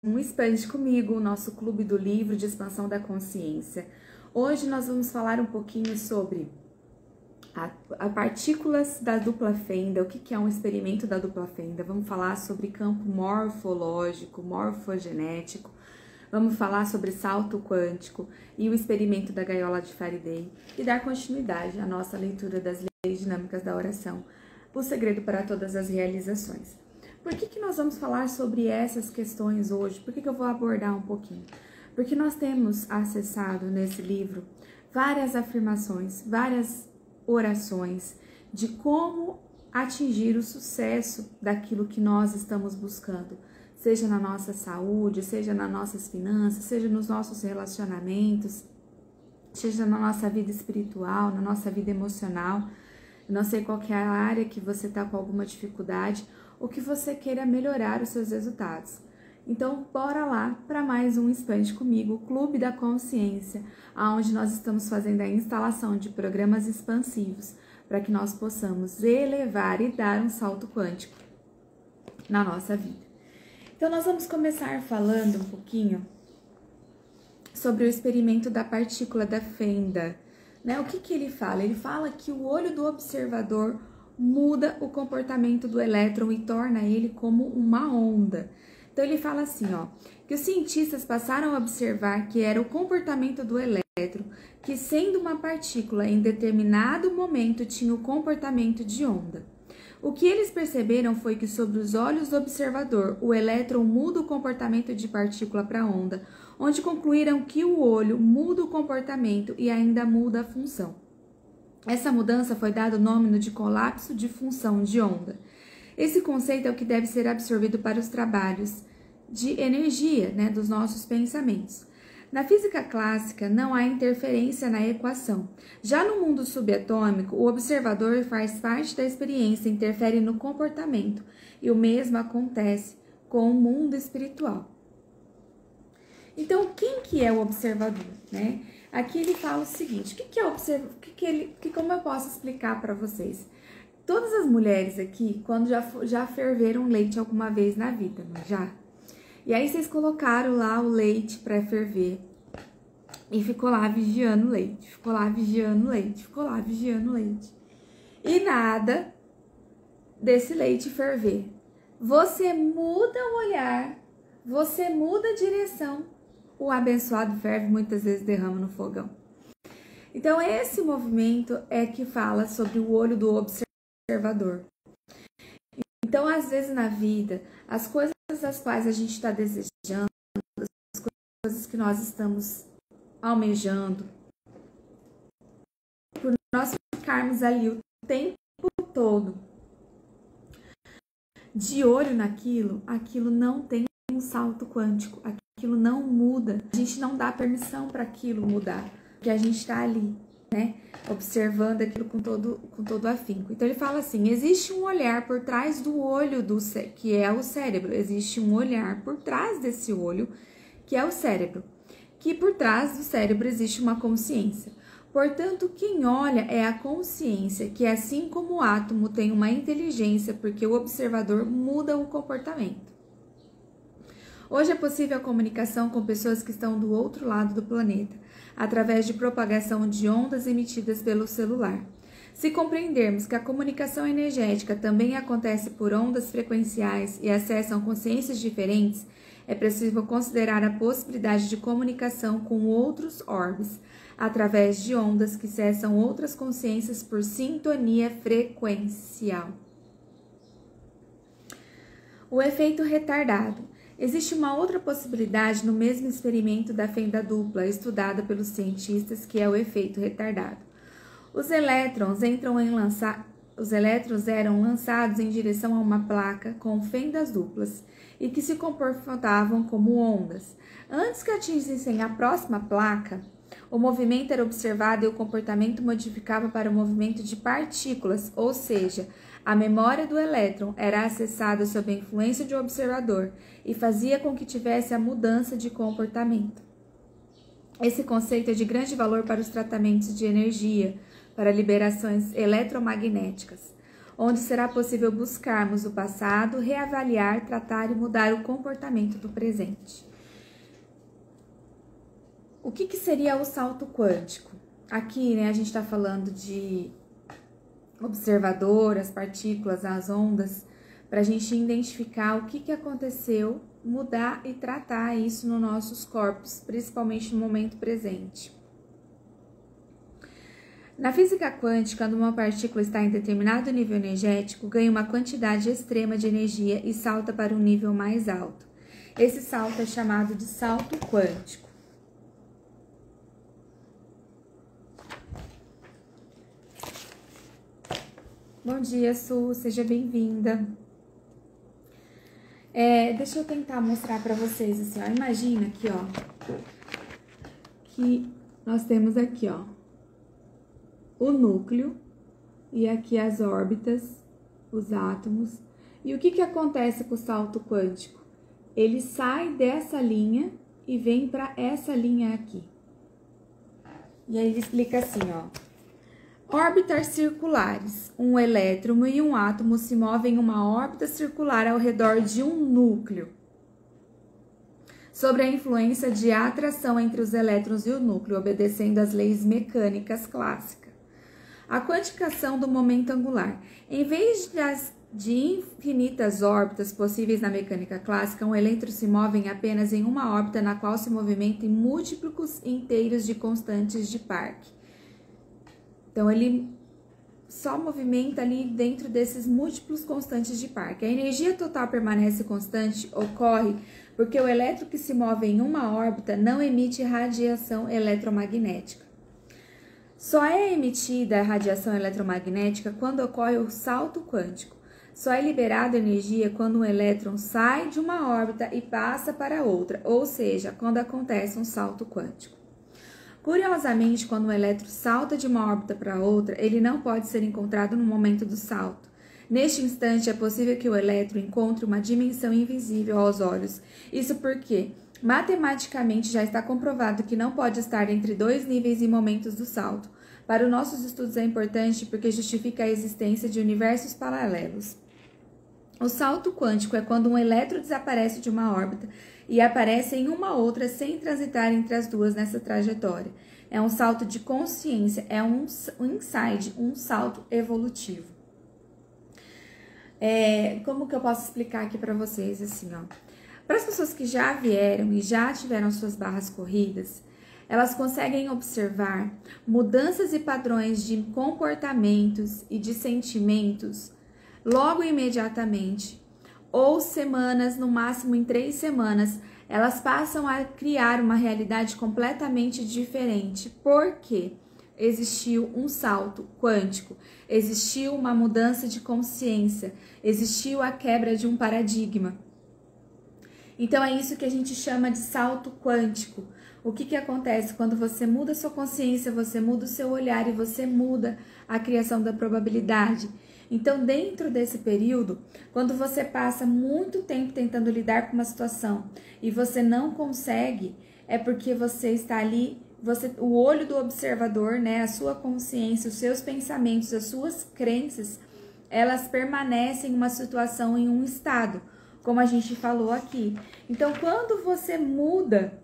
um Expande Comigo, o nosso clube do livro de expansão da consciência. Hoje nós vamos falar um pouquinho sobre a partículas da dupla fenda, o que é um experimento da dupla fenda. Vamos falar sobre campo morfológico, morfogenético. Vamos falar sobre salto quântico e o experimento da gaiola de Faraday e dar continuidade à nossa leitura das leis dinâmicas da oração, o segredo para todas as realizações. Por que nós vamos falar sobre essas questões hoje? Por que eu vou abordar um pouquinho? Porque nós temos acessado nesse livro várias afirmações, várias orações de como atingir o sucesso daquilo que nós estamos buscando, seja na nossa saúde, seja nas nossas finanças, seja nos nossos relacionamentos, seja na nossa vida espiritual, na nossa vida emocional. Eu não sei qual que é a área que você está com alguma dificuldade ou que você queira melhorar os seus resultados. Então, bora lá para mais um Expande Comigo, o Clube da Consciência, onde nós estamos fazendo a instalação de programas expansivos para que nós possamos elevar e dar um salto quântico na nossa vida. Então, nós vamos começar falando um pouquinho sobre o experimento da partícula da fenda. O que ele fala? Ele fala que o olho do observador muda o comportamento do elétron e torna ele como uma onda. Então, ele fala assim, que os cientistas passaram a observar que era o comportamento do elétron que, sendo uma partícula, em determinado momento tinha o comportamento de onda. O que eles perceberam foi que, sobre os olhos do observador, o elétron muda o comportamento de partícula para onda, onde concluíram que o olho muda o comportamento e ainda muda a função. Essa mudança foi dado o nome de colapso de função de onda. Esse conceito é o que deve ser absorvido para os trabalhos de energia, dos nossos pensamentos. Na física clássica, não há interferência na equação. Já no mundo subatômico, o observador faz parte da experiência, interfere no comportamento, e o mesmo acontece com o mundo espiritual. Então, quem que é o observador, Aqui ele fala o seguinte, como eu posso explicar para vocês? Todas as mulheres aqui, quando já ferveram leite alguma vez na vida, não já? E aí vocês colocaram lá o leite para ferver e ficou lá vigiando o leite, ficou lá vigiando o leite, ficou lá vigiando o leite. E nada desse leite ferver. Você muda o olhar, você muda a direção, o abençoado ferve, muitas vezes derrama no fogão. Então esse movimento é que fala sobre o olho do observador. Então, às vezes na vida, as coisas das quais a gente está desejando, as coisas que nós estamos almejando, por nós ficarmos ali o tempo todo de olho naquilo, aquilo não tem um salto quântico, aquilo não muda, a gente não dá permissão para aquilo mudar, porque a gente está ali, observando aquilo com todo afinco. Então ele fala assim, existe um olhar por trás do olho, que é o cérebro, existe um olhar por trás desse olho, que é o cérebro, que por trás do cérebro existe uma consciência. Portanto, quem olha é a consciência, que assim como o átomo tem uma inteligência, porque o observador muda o comportamento. Hoje é possível a comunicação com pessoas que estão do outro lado do planeta, através de propagação de ondas emitidas pelo celular. Se compreendermos que a comunicação energética também acontece por ondas frequenciais e acessam consciências diferentes, é possível considerar a possibilidade de comunicação com outros orbes, através de ondas que acessam outras consciências por sintonia frequencial. O efeito retardado. Existe uma outra possibilidade no mesmo experimento da fenda dupla, estudada pelos cientistas, que é o efeito retardado. Os elétrons eram lançados em direção a uma placa com fendas duplas e que se comportavam como ondas. Antes que atingissem a próxima placa, o movimento era observado e o comportamento modificava para o movimento de partículas, ou seja, a memória do elétron era acessada sob a influência de um observador e fazia com que tivesse a mudança de comportamento. Esse conceito é de grande valor para os tratamentos de energia, para liberações eletromagnéticas. onde será possível buscarmos o passado, reavaliar, tratar e mudar o comportamento do presente. O que seria o salto quântico? Aqui, né, a gente está falando de observador, as partículas, as ondas, para a gente identificar o que aconteceu, mudar e tratar isso nos nossos corpos, principalmente no momento presente. Na física quântica, quando uma partícula está em determinado nível energético, ganha uma quantidade extrema de energia e salta para um nível mais alto. Esse salto é chamado de salto quântico. Bom dia, Su, seja bem-vinda. Deixa eu tentar mostrar para vocês assim, ó. Imagina aqui, ó, que nós temos aqui, ó, o núcleo e aqui as órbitas, os átomos. E o que acontece com o salto quântico? Ele sai dessa linha e vem para essa linha aqui. E aí ele explica assim, ó. Órbitas circulares. Um elétron e um átomo se movem em uma órbita circular ao redor de um núcleo. Sobre a influência de atração entre os elétrons e o núcleo, obedecendo às leis mecânicas clássicas. A quantificação do momento angular. Em vez de infinitas órbitas possíveis na mecânica clássica, um elétron se move apenas em uma órbita na qual se movimentam múltiplos inteiros de constantes de Park. Então, ele só movimenta ali dentro desses múltiplos constantes de Park. A energia total permanece constante, ocorre porque o elétron que se move em uma órbita não emite radiação eletromagnética. Só é emitida a radiação eletromagnética quando ocorre o salto quântico. Só é liberada energia quando um elétron sai de uma órbita e passa para outra, ou seja, quando acontece um salto quântico. Curiosamente, quando um elétron salta de uma órbita para outra, ele não pode ser encontrado no momento do salto. Neste instante, é possível que o elétron encontre uma dimensão invisível aos olhos. Isso porque, matematicamente, já está comprovado que não pode estar entre dois níveis em momentos do salto. Para os nossos estudos é importante porque justifica a existência de universos paralelos. O salto quântico é quando um elétron desaparece de uma órbita e aparece em uma outra sem transitar entre as duas nessa trajetória. É um salto de consciência, é um insight, um salto evolutivo. Como que eu posso explicar aqui para vocês assim, ó? Para as pessoas que já vieram e já tiveram suas barras corridas, elas conseguem observar mudanças e padrões de comportamentos e de sentimentos logo imediatamente, ou semanas, no máximo em 3 semanas, elas passam a criar uma realidade completamente diferente. Por quê? Existiu um salto quântico, existiu uma mudança de consciência, existiu a quebra de um paradigma. Então é isso que a gente chama de salto quântico. O que acontece quando você muda a sua consciência, você muda o seu olhar e você muda a criação da probabilidade. Então, dentro desse período, quando você passa muito tempo tentando lidar com uma situação e você não consegue, é porque você está ali, o olho do observador, né, a sua consciência, os seus pensamentos, as suas crenças, elas permanecem em uma situação, em um estado, como a gente falou aqui. Então, quando você muda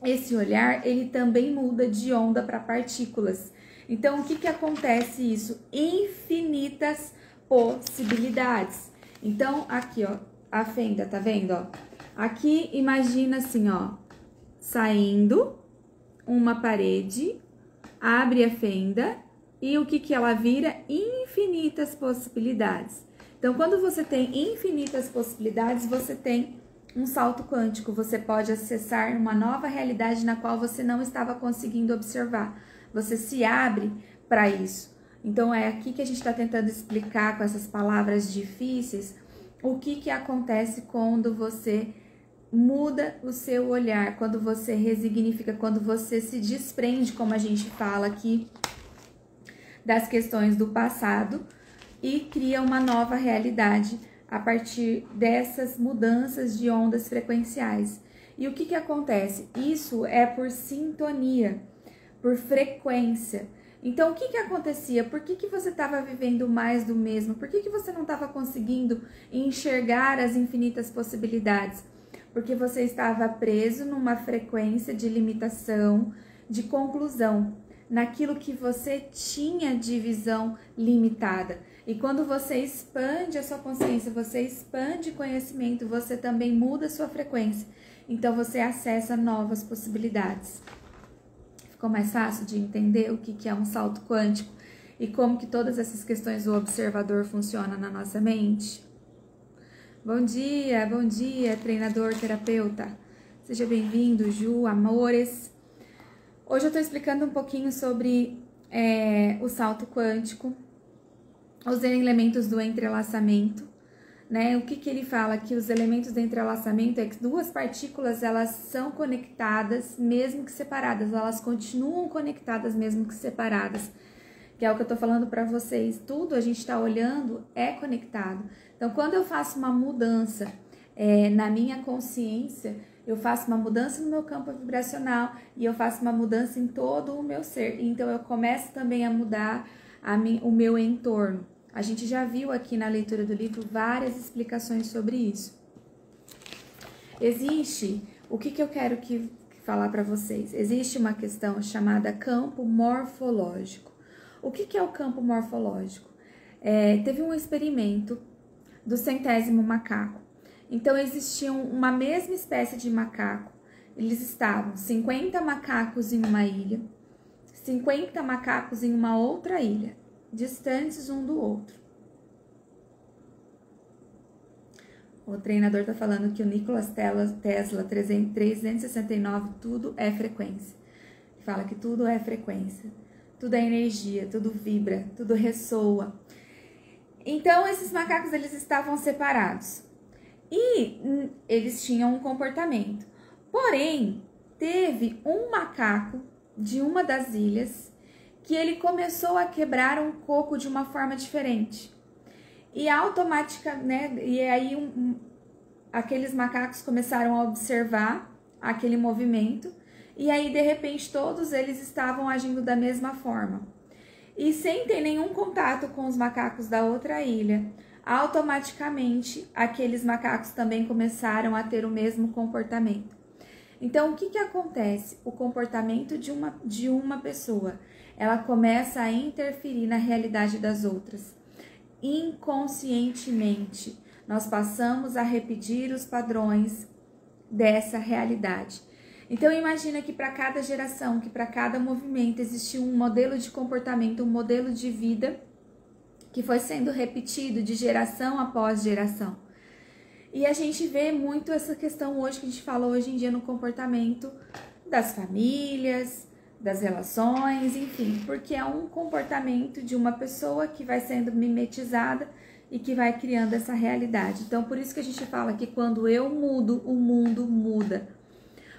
esse olhar, ele também muda de onda para partículas. Então, o que acontece isso? Infinitas possibilidades. Então, aqui, ó, a fenda, tá vendo, ó? Aqui, imagina assim, ó, saindo uma parede, abre a fenda e o que ela vira? Infinitas possibilidades. Então, quando você tem infinitas possibilidades, você tem um salto quântico. Você pode acessar uma nova realidade na qual você não estava conseguindo observar. Você se abre para isso. Então, é aqui que a gente está tentando explicar com essas palavras difíceis o que acontece quando você muda o seu olhar, quando você resignifica, quando você se desprende, como a gente fala aqui, das questões do passado e cria uma nova realidade a partir dessas mudanças de ondas frequenciais. E o que acontece? Isso é por sintonia, por frequência. Então, o que acontecia? Por que você estava vivendo mais do mesmo? Por que você não estava conseguindo enxergar as infinitas possibilidades? Porque você estava preso numa frequência de limitação, de conclusão, naquilo que você tinha de visão limitada. E quando você expande a sua consciência, você expande conhecimento, você também muda a sua frequência. Então, você acessa novas possibilidades. Ficou mais fácil de entender o que é um salto quântico e como que todas essas questões do observador funcionam na nossa mente? Bom dia, treinador, terapeuta. Seja bem-vindo, Ju, amores. Hoje eu estou explicando um pouquinho sobre o salto quântico, os elementos do entrelaçamento, né? O que ele fala? Que os elementos do entrelaçamento é que duas partículas, elas são conectadas mesmo que separadas, elas continuam conectadas mesmo que separadas, que é o que eu tô falando para vocês. Tudo a gente tá olhando é conectado. Então, quando eu faço uma mudança na minha consciência, eu faço uma mudança no meu campo vibracional e eu faço uma mudança em todo o meu ser. Então, eu começo também a mudar o meu entorno. A gente já viu aqui na leitura do livro várias explicações sobre isso. Existe, o que eu quero falar para vocês? Existe uma questão chamada campo morfológico. O que é o campo morfológico? Teve um experimento do 100º macaco. Então, existiam uma mesma espécie de macaco. Eles estavam 50 macacos em uma ilha, 50 macacos em uma outra ilha, distantes um do outro. O treinador está falando que o Nikola Tesla 369, tudo é frequência. Ele fala que tudo é frequência, tudo é energia, tudo vibra, tudo ressoa. Então, esses macacos, eles estavam separados. E eles tinham um comportamento. Porém, teve um macaco de uma das ilhas que ele começou a quebrar um coco de uma forma diferente. E automaticamente, né? E aí aqueles macacos começaram a observar aquele movimento. E aí, de repente, todos eles estavam agindo da mesma forma. E sem ter nenhum contato com os macacos da outra ilha, automaticamente aqueles macacos também começaram a ter o mesmo comportamento. Então, o que acontece? O comportamento de uma pessoa, ela começa a interferir na realidade das outras. Inconscientemente, nós passamos a repetir os padrões dessa realidade. Então, imagina que para cada geração, que para cada movimento existe um modelo de comportamento, um modelo de vida que foi sendo repetido de geração após geração. E a gente vê muito essa questão hoje, que a gente fala hoje em dia no comportamento das famílias, das relações, enfim, porque é um comportamento de uma pessoa que vai sendo mimetizada e que vai criando essa realidade. Então, por isso que a gente fala que quando eu mudo, o mundo muda.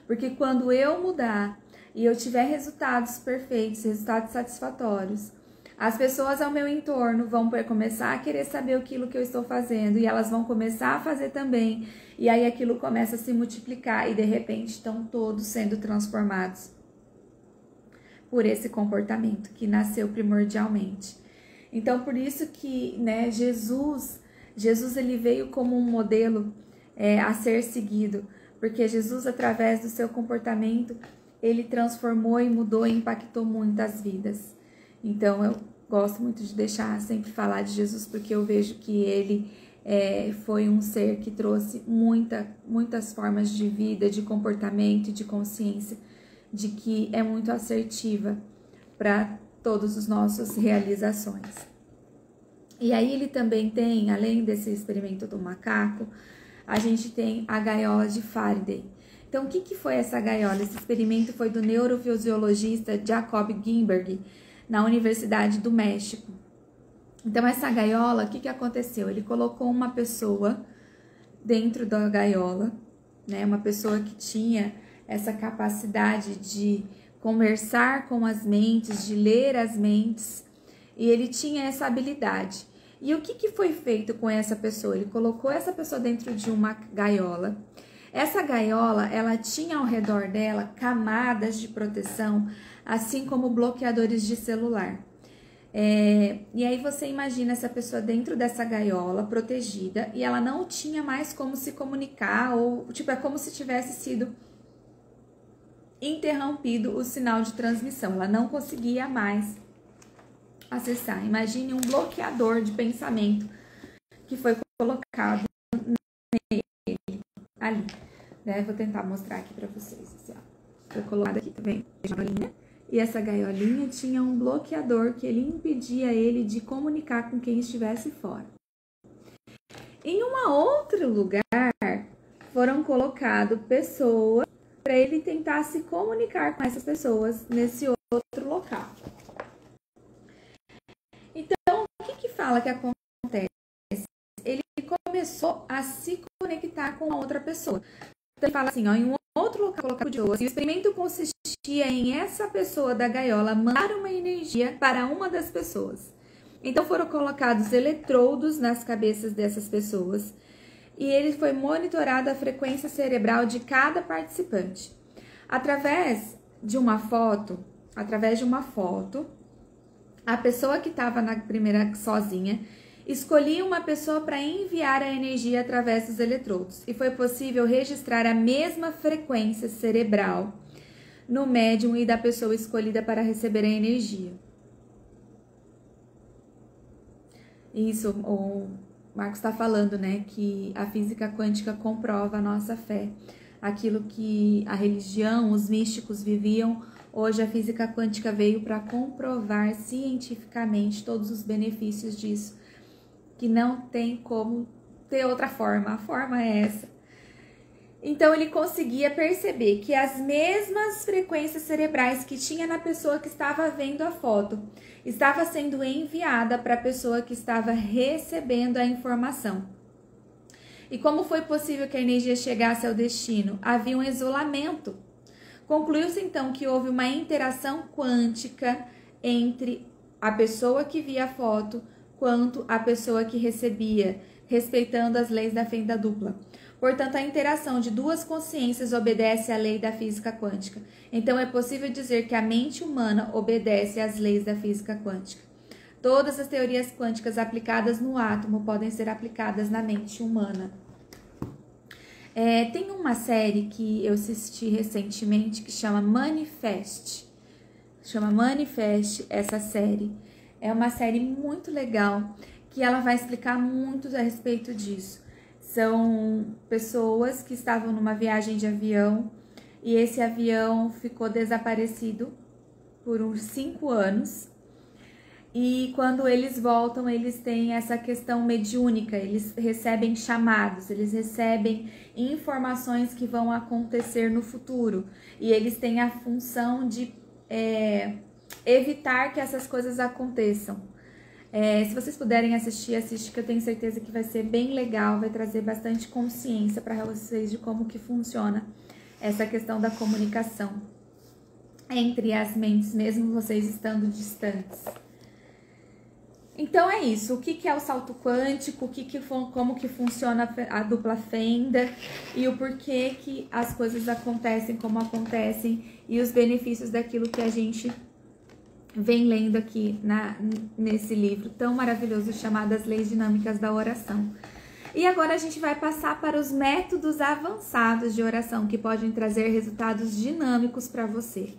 Porque quando eu mudar e eu tiver resultados perfeitos, resultados satisfatórios, as pessoas ao meu entorno vão começar a querer saber aquilo que eu estou fazendo e elas vão começar a fazer também. E aí aquilo começa a se multiplicar e de repente estão todos sendo transformados por esse comportamento que nasceu primordialmente. Então, por isso que, né, Jesus ele veio como um modelo a ser seguido. Porque Jesus, através do seu comportamento, ele transformou e mudou e impactou muitas vidas. Então, eu gosto muito de deixar sempre falar de Jesus, porque eu vejo que ele foi um ser que trouxe muitas formas de vida, de comportamento e de consciência, de que é muito assertiva para todas as nossas realizações. E aí ele também tem, além desse experimento do macaco, a gente tem a gaiola de Faraday. Então, o que foi essa gaiola? Esse experimento foi do neurofisiologista Jacob Gimberg, na Universidade do México. Então, essa gaiola, o que aconteceu? Ele colocou uma pessoa dentro da gaiola, né? Uma pessoa que tinha essa capacidade de conversar com as mentes, de ler as mentes, e ele tinha essa habilidade. E o que foi feito com essa pessoa? Ele colocou essa pessoa dentro de uma gaiola. Essa gaiola, ela tinha ao redor dela camadas de proteção, assim como bloqueadores de celular. E aí você imagina essa pessoa dentro dessa gaiola, protegida, e ela não tinha mais como se comunicar, ou tipo, é como se tivesse sido interrompido o sinal de transmissão. Ela não conseguia mais acessar. Imagine um bloqueador de pensamento que foi colocado ali, né? Vou tentar mostrar aqui pra vocês, assim, ó. Foi colocado aqui, tá vendo? E essa gaiolinha tinha um bloqueador que ele impedia ele de comunicar com quem estivesse fora. Em um outro lugar, foram colocadas pessoas para ele tentar se comunicar com essas pessoas nesse outro local. Então, o que fala que acontece? Ele começou a se conectar com a outra pessoa. Então, ele fala assim, ó, em um outro local colocado de pessoas, e o experimento consistia em essa pessoa da gaiola mandar uma energia para uma das pessoas. Então, foram colocados eletrodos nas cabeças dessas pessoas, e ele foi monitorada a frequência cerebral de cada participante. Através de uma foto, a pessoa que estava na primeira sozinha escolhia uma pessoa para enviar a energia através dos eletrodos, e foi possível registrar a mesma frequência cerebral no médium e da pessoa escolhida para receber a energia. Isso, o Marcos está falando, né, que a física quântica comprova a nossa fé. Aquilo que a religião, os místicos viviam, hoje a física quântica veio para comprovar cientificamente todos os benefícios disso, que não tem como ter outra forma, a forma é essa. Então ele conseguia perceber que as mesmas frequências cerebrais que tinha na pessoa que estava vendo a foto, estava sendo enviada para a pessoa que estava recebendo a informação. E como foi possível que a energia chegasse ao destino? Havia um isolamento. Concluiu-se então que houve uma interação quântica entre a pessoa que via a foto quanto a pessoa que recebia, respeitando as leis da fenda dupla. Portanto, a interação de duas consciências obedece à lei da física quântica. Então, é possível dizer que a mente humana obedece às leis da física quântica. Todas as teorias quânticas aplicadas no átomo podem ser aplicadas na mente humana. Tem uma série que eu assisti recentemente que chama Manifest. Chama Manifest essa série. É uma série muito legal que ela vai explicar muito a respeito disso. São pessoas que estavam numa viagem de avião e esse avião ficou desaparecido por uns 5 anos. E quando eles voltam, eles têm essa questão mediúnica, eles recebem chamados, eles recebem informações que vão acontecer no futuro. E eles têm a função de evitar que essas coisas aconteçam. Se vocês puderem assiste, que eu tenho certeza que vai ser bem legal, vai trazer bastante consciência para vocês de como que funciona essa questão da comunicação entre as mentes, mesmo vocês estando distantes. Então é isso, o que é o salto quântico, como que funciona a dupla fenda e o porquê que as coisas acontecem como acontecem e os benefícios daquilo que a gente vem lendo aqui nesse livro tão maravilhoso chamado As Leis Dinâmicas da Oração. E agora a gente vai passar para os métodos avançados de oração que podem trazer resultados dinâmicos para você.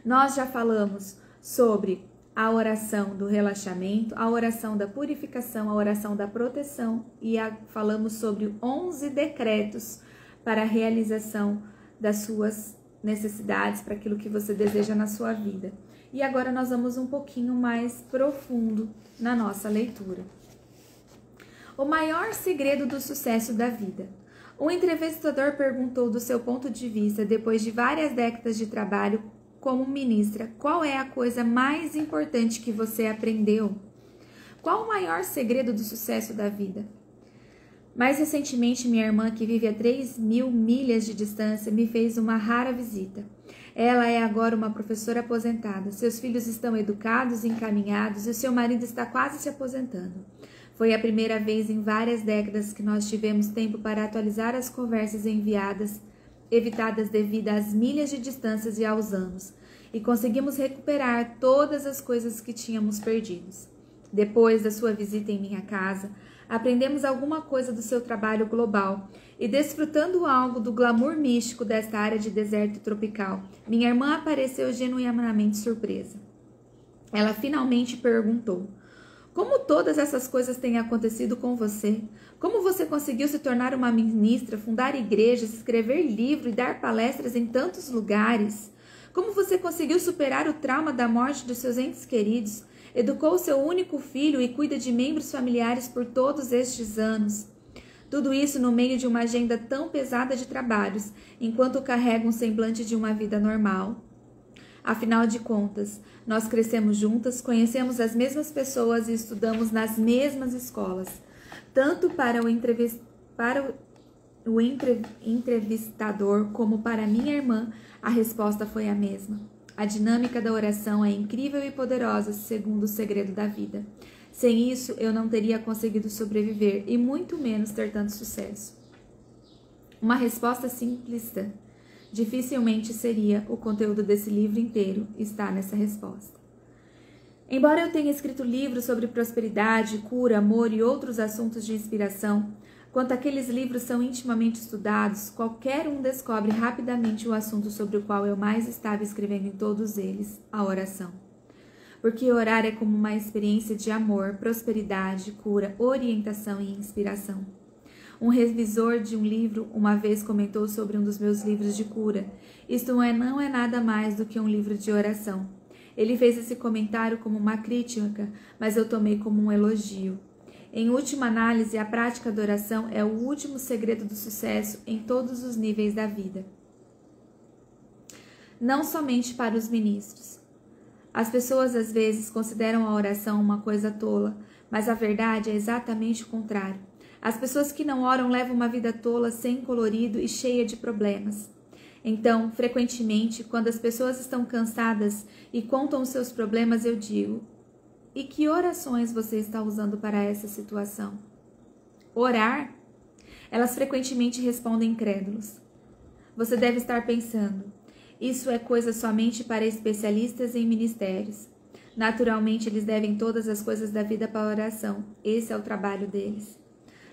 Nós já falamos sobre a oração do relaxamento, a oração da purificação, a oração da proteção e falamos sobre 11 decretos para a realização das suas necessidades, para aquilo que você deseja na sua vida. E agora nós vamos um pouquinho mais profundo na nossa leitura. O maior segredo do sucesso da vida. Um entrevistador perguntou do seu ponto de vista, depois de várias décadas de trabalho como ministra, qual é a coisa mais importante que você aprendeu? Qual o maior segredo do sucesso da vida? Mais recentemente, minha irmã, que vive a 3.000 milhas de distância, me fez uma rara visita. Ela é agora uma professora aposentada. Seus filhos estão educados e encaminhados e o seu marido está quase se aposentando. Foi a primeira vez em várias décadas que nós tivemos tempo para atualizar as conversas enviadas evitadas devido às milhas de distâncias e aos anos, e conseguimos recuperar todas as coisas que tínhamos perdidos. Depois da sua visita em minha casa, aprendemos alguma coisa do seu trabalho global e, desfrutando algo do glamour místico desta área de deserto tropical, minha irmã apareceu genuinamente surpresa. Ela finalmente perguntou: como todas essas coisas têm acontecido com você? Como você conseguiu se tornar uma ministra, fundar igrejas, escrever livros e dar palestras em tantos lugares? Como você conseguiu superar o trauma da morte dos seus entes queridos? Educou seu único filho e cuida de membros familiares por todos estes anos. Tudo isso no meio de uma agenda tão pesada de trabalhos, enquanto carrega um semblante de uma vida normal. Afinal de contas, nós crescemos juntas, conhecemos as mesmas pessoas e estudamos nas mesmas escolas. Tanto para o entrevistador como para minha irmã, a resposta foi a mesma. A dinâmica da oração é incrível e poderosa, segundo o segredo da vida. Sem isso, eu não teria conseguido sobreviver e muito menos ter tanto sucesso. Uma resposta simplista dificilmente seria o conteúdo desse livro inteiro, está nessa resposta. Embora eu tenha escrito livros sobre prosperidade, cura, amor e outros assuntos de inspiração, quando aqueles livros são intimamente estudados, qualquer um descobre rapidamente o assunto sobre o qual eu mais estava escrevendo em todos eles, a oração. Porque orar é como uma experiência de amor, prosperidade, cura, orientação e inspiração. Um revisor de um livro uma vez comentou sobre um dos meus livros de cura: isto não é nada mais do que um livro de oração. Ele fez esse comentário como uma crítica, mas eu tomei como um elogio. Em última análise, a prática da oração é o último segredo do sucesso em todos os níveis da vida. Não somente para os ministros. As pessoas às vezes consideram a oração uma coisa tola, mas a verdade é exatamente o contrário. As pessoas que não oram levam uma vida tola, sem colorido e cheia de problemas. Então, frequentemente, quando as pessoas estão cansadas e contam os seus problemas, eu digo: e que orações você está usando para essa situação? Orar? Elas frequentemente respondem incrédulos. Você deve estar pensando: isso é coisa somente para especialistas em ministérios. Naturalmente, eles devem todas as coisas da vida para a oração. Esse é o trabalho deles.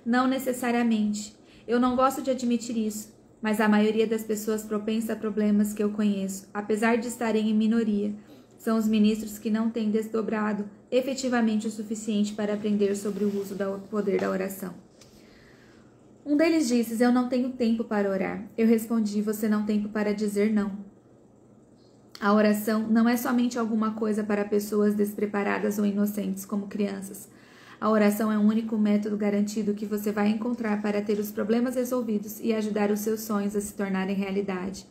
Não necessariamente. Eu não gosto de admitir isso, mas a maioria das pessoas propensas a problemas que eu conheço, apesar de estarem em minoria, são os ministros que não têm desdobrado efetivamente o suficiente para aprender sobre o uso do poder da oração. Um deles disse: eu não tenho tempo para orar. Eu respondi: você não tem tempo para dizer não. A oração não é somente alguma coisa para pessoas despreparadas ou inocentes como crianças. A oração é o único método garantido que você vai encontrar para ter os problemas resolvidos e ajudar os seus sonhos a se tornarem realidade.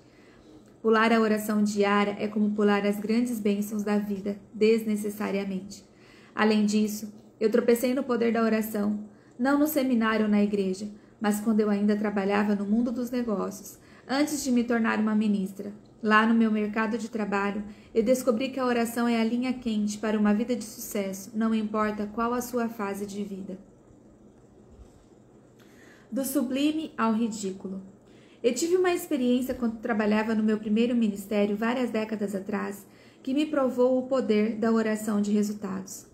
Pular a oração diária é como pular as grandes bênçãos da vida, desnecessariamente. Além disso, eu tropecei no poder da oração, não no seminário ou na igreja, mas quando eu ainda trabalhava no mundo dos negócios, antes de me tornar uma ministra. Lá no meu mercado de trabalho, eu descobri que a oração é a linha quente para uma vida de sucesso, não importa qual a sua fase de vida. Do sublime ao ridículo. Eu tive uma experiência quando trabalhava no meu primeiro ministério, várias décadas atrás, que me provou o poder da oração de resultados.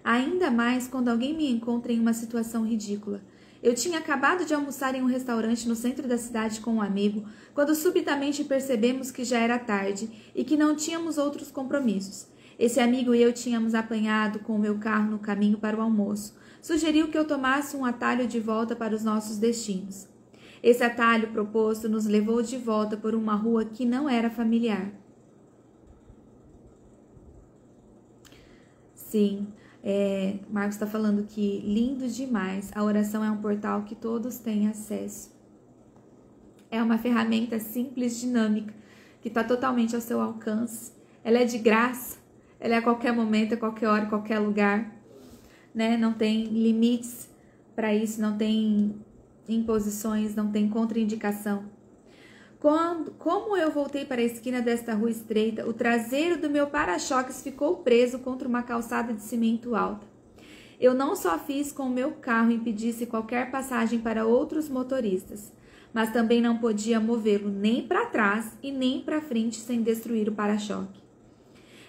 Ainda mais quando alguém me encontra em uma situação ridícula. Eu tinha acabado de almoçar em um restaurante no centro da cidade com um amigo, quando subitamente percebemos que já era tarde e que não tínhamos outros compromissos. Esse amigo e eu tínhamos apanhado com o meu carro no caminho para o almoço. Sugeriu que eu tomasse um atalho de volta para os nossos destinos. Esse atalho proposto nos levou de volta por uma rua que não era familiar. Sim, Marcos está falando que lindo demais. A oração é um portal que todos têm acesso. É uma ferramenta simples, dinâmica, que está totalmente ao seu alcance. Ela é de graça, ela é a qualquer momento, a qualquer hora, a qualquer lugar, né? Não tem limites para isso, não tem imposições, não tem contraindicação. Como eu voltei para a esquina desta rua estreita, o traseiro do meu para-choques ficou preso contra uma calçada de cimento alta. Eu não só fiz com o meu carro impedisse qualquer passagem para outros motoristas, mas também não podia movê-lo nem para trás e nem para frente sem destruir o para-choque.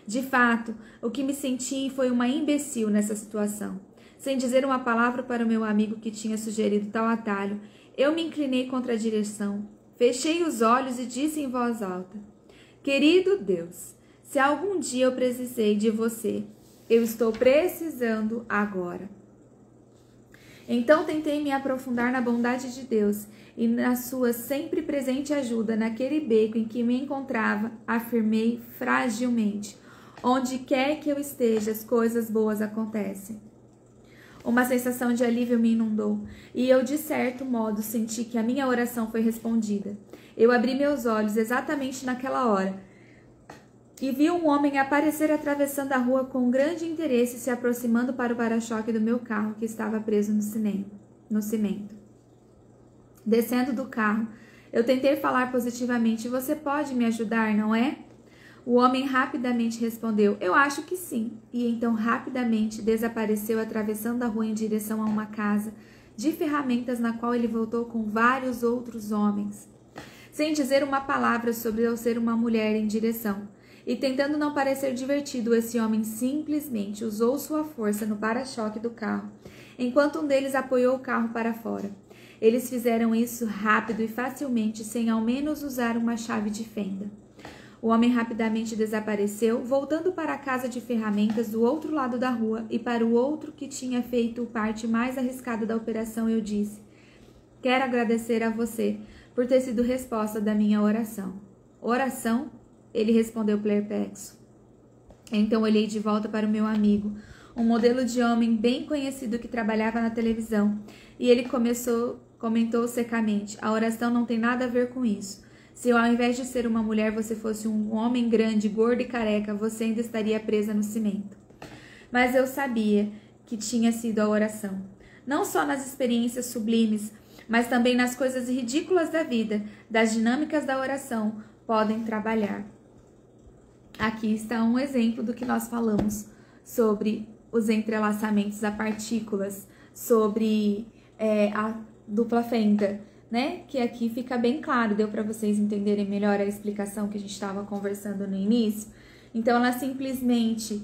De fato, o que me senti foi uma imbecil nessa situação. Sem dizer uma palavra para o meu amigo que tinha sugerido tal atalho, eu me inclinei contra a direção, fechei os olhos e disse em voz alta: Querido Deus, se algum dia eu precisei de você, eu estou precisando agora. Então tentei me aprofundar na bondade de Deus e na sua sempre presente ajuda naquele beco em que me encontrava, afirmei fragilmente: onde quer que eu esteja, as coisas boas acontecem. Uma sensação de alívio me inundou e eu, de certo modo, senti que a minha oração foi respondida. Eu abri meus olhos exatamente naquela hora e vi um homem aparecer atravessando a rua com grande interesse, se aproximando para o para-choque do meu carro que estava preso no cimento. Descendo do carro, eu tentei falar positivamente: você pode me ajudar, não é? O homem rapidamente respondeu: eu acho que sim. E então rapidamente desapareceu, atravessando a rua em direção a uma casa de ferramentas na qual ele voltou com vários outros homens. Sem dizer uma palavra sobre eu ser uma mulher em direção. E tentando não parecer divertido, esse homem simplesmente usou sua força no para-choque do carro, enquanto um deles apoiou o carro para fora. Eles fizeram isso rápido e facilmente, sem ao menos usar uma chave de fenda. O homem rapidamente desapareceu, voltando para a casa de ferramentas do outro lado da rua, e para o outro que tinha feito parte mais arriscada da operação eu disse: quero agradecer a você por ter sido resposta da minha oração. Oração? Ele respondeu perplexo. Então olhei de volta para o meu amigo, um modelo de homem bem conhecido que trabalhava na televisão, e ele comentou secamente: a oração não tem nada a ver com isso. Se ao invés de ser uma mulher você fosse um homem grande, gordo e careca, você ainda estaria presa no cimento. Mas eu sabia que tinha sido a oração. Não só nas experiências sublimes, mas também nas coisas ridículas da vida, das dinâmicas da oração, podem trabalhar. Aqui está um exemplo do que nós falamos sobre os entrelaçamentos a partículas, sobre a dupla fenda, né? Que aqui fica bem claro, deu para vocês entenderem melhor a explicação que a gente estava conversando no início. Então, ela simplesmente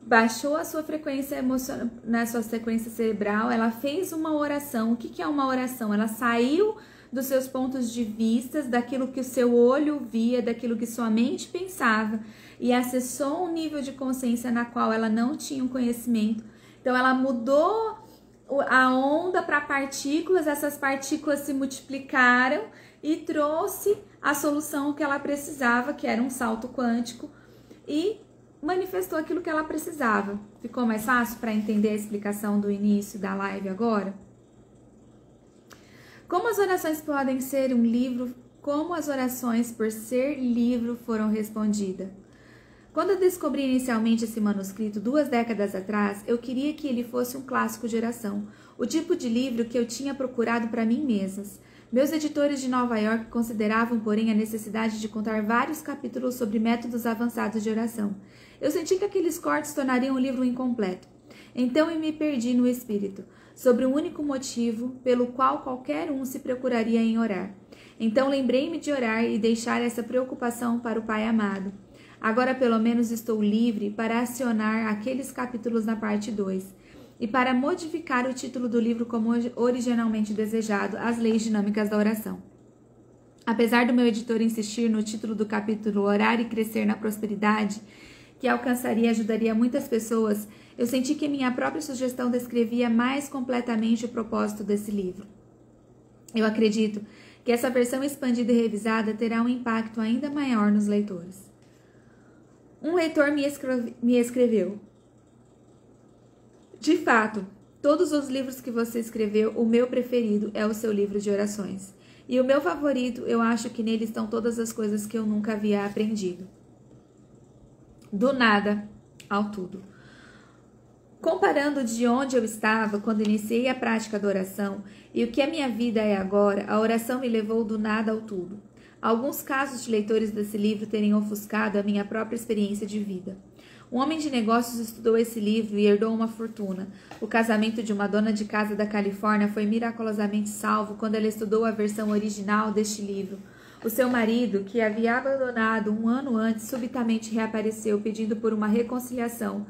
baixou a sua frequência emocional, na sua sequência cerebral, ela fez uma oração. O que é uma oração? Ela saiu dos seus pontos de vista, daquilo que o seu olho via, daquilo que sua mente pensava, e acessou um nível de consciência na qual ela não tinha um conhecimento. Então, ela mudou a onda para partículas, essas partículas se multiplicaram e trouxe a solução que ela precisava, que era um salto quântico, e manifestou aquilo que ela precisava. Ficou mais fácil para entender a explicação do início da live agora? Como as orações podem ser um livro? Como as orações, por ser livro, foram respondidas? Quando eu descobri inicialmente esse manuscrito 2 décadas atrás, eu queria que ele fosse um clássico de oração, o tipo de livro que eu tinha procurado para mim mesmas. Meus editores de Nova York consideravam, porém, a necessidade de contar vários capítulos sobre métodos avançados de oração. Eu senti que aqueles cortes tornariam o livro incompleto. Então eu me perdi no espírito, sobre o único motivo pelo qual qualquer um se procuraria em orar. Então lembrei-me de orar e deixar essa preocupação para o Pai amado. Agora pelo menos estou livre para acionar aqueles capítulos na parte 2 e para modificar o título do livro como originalmente desejado, As Leis Dinâmicas da Oração. Apesar do meu editor insistir no título do capítulo Orar e Crescer na Prosperidade, que alcançaria e ajudaria muitas pessoas, eu senti que minha própria sugestão descrevia mais completamente o propósito desse livro. Eu acredito que essa versão expandida e revisada terá um impacto ainda maior nos leitores. Um leitor me escreveu: de fato, todos os livros que você escreveu, o meu preferido é o seu livro de orações. E o meu favorito, eu acho que nele estão todas as coisas que eu nunca havia aprendido. Do nada ao tudo. Comparando de onde eu estava quando iniciei a prática da oração e o que a minha vida é agora, a oração me levou do nada ao tudo. Alguns casos de leitores desse livro terem ofuscado a minha própria experiência de vida. Um homem de negócios estudou esse livro e herdou uma fortuna. O casamento de uma dona de casa da Califórnia foi miraculosamente salvo quando ela estudou a versão original deste livro. O seu marido, que havia abandonado um ano antes, subitamente reapareceu pedindo por uma reconciliação.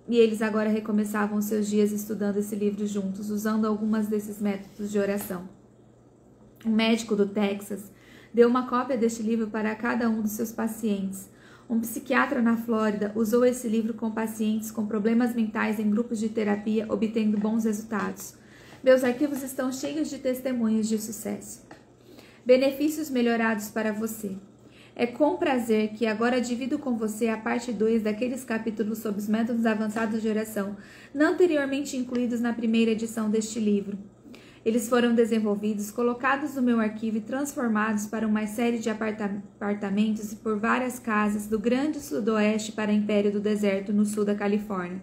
E eles agora recomeçavam seus dias estudando esse livro juntos, usando algumas desses métodos de oração. Um médico do Texas deu uma cópia deste livro para cada um dos seus pacientes. Um psiquiatra na Flórida usou esse livro com pacientes com problemas mentais em grupos de terapia, obtendo bons resultados. Meus arquivos estão cheios de testemunhos de sucesso. Benefícios melhorados para você. É com prazer que agora divido com você a parte 2 daqueles capítulos sobre os métodos avançados de oração, não anteriormente incluídos na primeira edição deste livro. Eles foram desenvolvidos, colocados no meu arquivo e transformados para uma série de apartamentos e por várias casas do grande sudoeste para o Império do Deserto, no sul da Califórnia.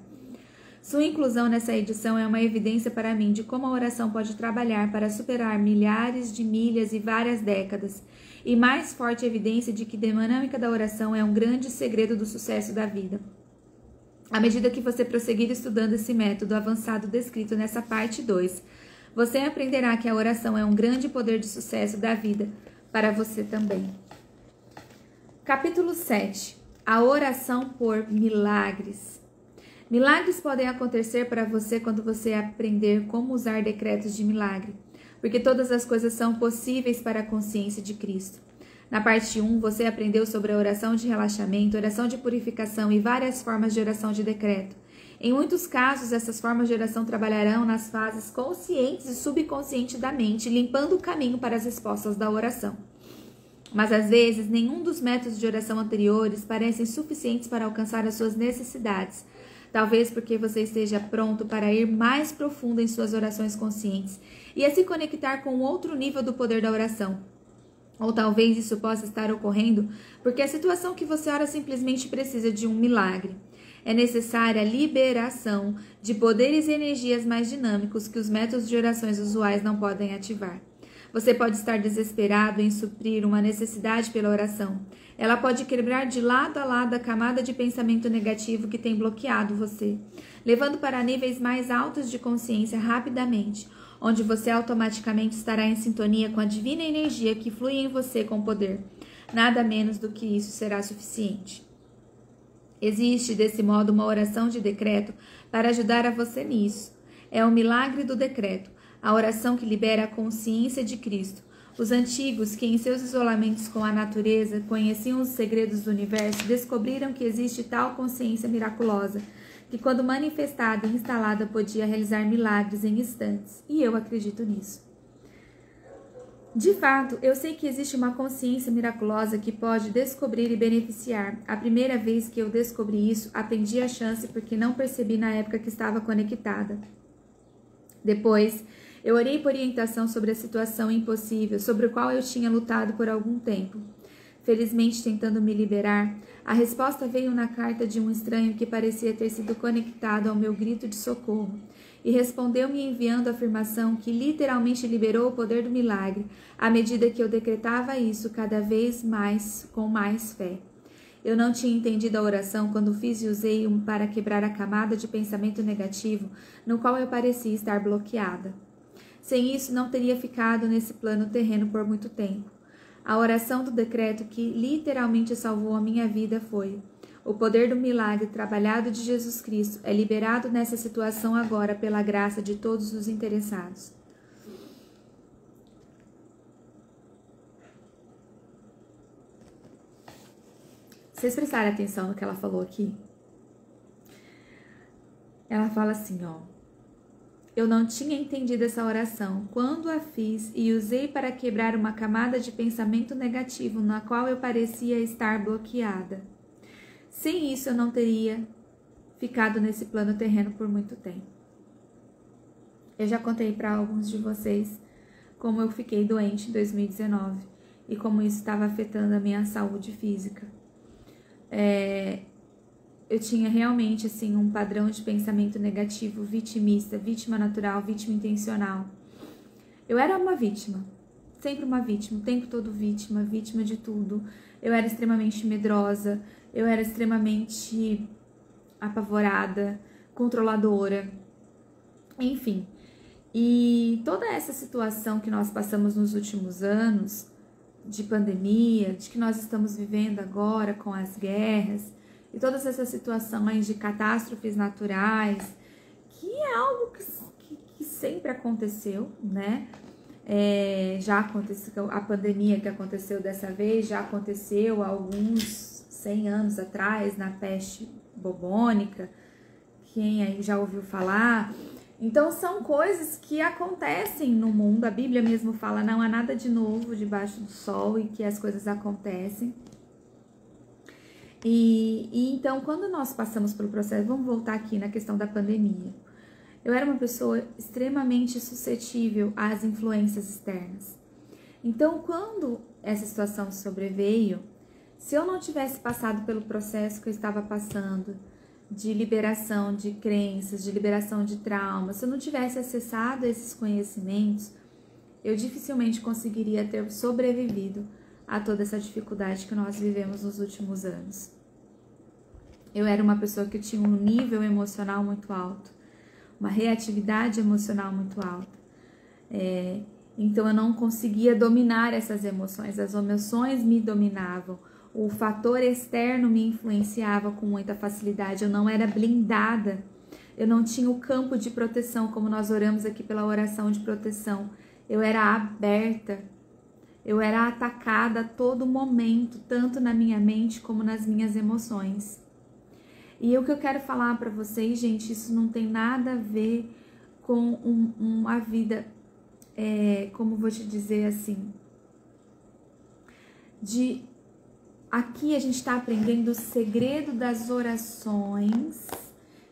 Sua inclusão nessa edição é uma evidência para mim de como a oração pode trabalhar para superar milhares de milhas e várias décadas, e mais forte evidência de que a dinâmica da oração é um grande segredo do sucesso da vida. À medida que você prosseguir estudando esse método avançado descrito nessa parte 2, você aprenderá que a oração é um grande poder de sucesso da vida para você também. Capítulo 7. A oração por milagres. Milagres podem acontecer para você quando você aprender como usar decretos de milagre, porque todas as coisas são possíveis para a consciência de Cristo. Na parte 1, você aprendeu sobre a oração de relaxamento, oração de purificação e várias formas de oração de decreto. Em muitos casos, essas formas de oração trabalharão nas fases conscientes e subconscientes da mente, limpando o caminho para as respostas da oração. Mas às vezes, nenhum dos métodos de oração anteriores parecem suficientes para alcançar as suas necessidades. Talvez porque você esteja pronto para ir mais profundo em suas orações conscientes e a se conectar com outro nível do poder da oração. Ou talvez isso possa estar ocorrendo porque a situação que você ora simplesmente precisa de um milagre. É necessária a liberação de poderes e energias mais dinâmicos que os métodos de orações usuais não podem ativar. Você pode estar desesperado em suprir uma necessidade pela oração. Ela pode quebrar de lado a lado a camada de pensamento negativo que tem bloqueado você, levando para níveis mais altos de consciência rapidamente, onde você automaticamente estará em sintonia com a divina energia que flui em você com poder. Nada menos do que isso será suficiente. Existe, desse modo, uma oração de decreto para ajudar a você nisso. É o milagre do decreto, a oração que libera a consciência de Cristo. Os antigos, que em seus isolamentos com a natureza conheciam os segredos do universo, descobriram que existe tal consciência miraculosa, que quando manifestada e instalada podia realizar milagres em instantes. E eu acredito nisso. De fato, eu sei que existe uma consciência miraculosa que pode descobrir e beneficiar. A primeira vez que eu descobri isso, aprendi a chance porque não percebi na época que estava conectada. Depois, eu orei por orientação sobre a situação impossível, sobre o qual eu tinha lutado por algum tempo. Felizmente, tentando me liberar, a resposta veio na carta de um estranho que parecia ter sido conectado ao meu grito de socorro. E respondeu-me enviando a afirmação que literalmente liberou o poder do milagre, à medida que eu decretava isso cada vez mais com mais fé. Eu não tinha entendido a oração quando fiz e usei para quebrar a camada de pensamento negativo no qual eu parecia estar bloqueada. Sem isso, não teria ficado nesse plano terreno por muito tempo. A oração do decreto que literalmente salvou a minha vida foi: o poder do milagre trabalhado de Jesus Cristo é liberado nessa situação agora pela graça de todos os interessados. Vocês prestaram atenção no que ela falou aqui? Ela fala assim, ó: eu não tinha entendido essa oração quando a fiz e usei para quebrar uma camada de pensamento negativo na qual eu parecia estar bloqueada. Sem isso, eu não teria ficado nesse plano terreno por muito tempo. Eu já contei para alguns de vocês como eu fiquei doente em 2019 e como isso estava afetando a minha saúde física. Eu tinha realmente assim um padrão de pensamento negativo, vitimista, vítima natural, vítima intencional. Eu era uma vítima, sempre uma vítima, o tempo todo vítima, vítima de tudo. Eu era extremamente medrosa, eu era extremamente apavorada, controladora, enfim. E toda essa situação que nós passamos nos últimos anos, de pandemia, de que nós estamos vivendo agora com as guerras, e todas essas situações de catástrofes naturais, que é algo que sempre aconteceu, né? Já aconteceu, a pandemia que aconteceu dessa vez, já aconteceu há alguns 100 anos atrás, na peste bubônica, quem aí já ouviu falar. Então são coisas que acontecem no mundo, a Bíblia mesmo fala, não há nada de novo debaixo do sol, e que as coisas acontecem. E então quando nós passamos pelo processo, vamos voltar aqui na questão da pandemia. Eu era uma pessoa extremamente suscetível às influências externas. Então, quando essa situação sobreveio, se eu não tivesse passado pelo processo que eu estava passando, de liberação de crenças, de liberação de traumas, se eu não tivesse acessado esses conhecimentos, eu dificilmente conseguiria ter sobrevivido a toda essa dificuldade que nós vivemos nos últimos anos. Eu era uma pessoa que tinha um nível emocional muito alto, uma reatividade emocional muito alta. Então eu não conseguia dominar essas emoções, as emoções me dominavam, o fator externo me influenciava com muita facilidade, eu não era blindada, eu não tinha o campo de proteção, como nós oramos aqui pela oração de proteção, eu era aberta, eu era atacada a todo momento, tanto na minha mente como nas minhas emoções. E o que eu quero falar para vocês, gente, isso não tem nada a ver com uma vida, como vou te dizer assim, aqui a gente está aprendendo o segredo das orações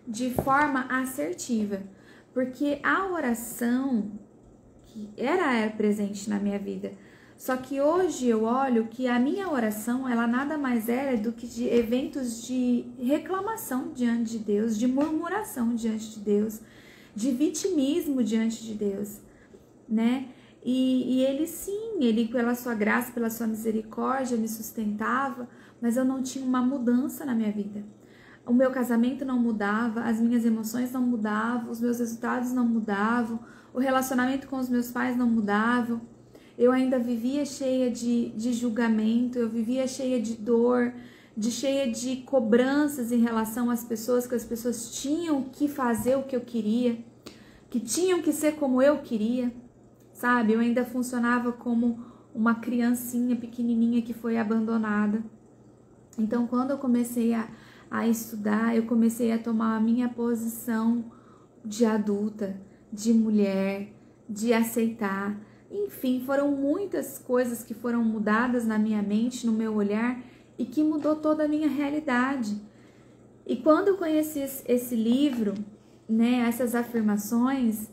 de forma assertiva, porque a oração que era presente na minha vida, só que hoje eu olho que a minha oração, ela nada mais era do que de eventos de reclamação diante de Deus, de murmuração diante de Deus, de vitimismo diante de Deus, né? E ele sim, ele pela sua graça, pela sua misericórdia me sustentava, mas eu não tinha uma mudança na minha vida. O meu casamento não mudava, as minhas emoções não mudavam, os meus resultados não mudavam, o relacionamento com os meus pais não mudavam. Eu ainda vivia cheia de julgamento, eu vivia cheia de dor, cheia de cobranças em relação às pessoas, que as pessoas tinham que fazer o que eu queria, que tinham que ser como eu queria, sabe? Eu ainda funcionava como uma criancinha pequenininha que foi abandonada. Então, quando eu comecei a estudar, eu comecei a tomar a minha posição de adulta, de mulher, de aceitar. Enfim, foram muitas coisas que foram mudadas na minha mente, no meu olhar, e que mudou toda a minha realidade. E quando eu conheci esse livro, né, essas afirmações,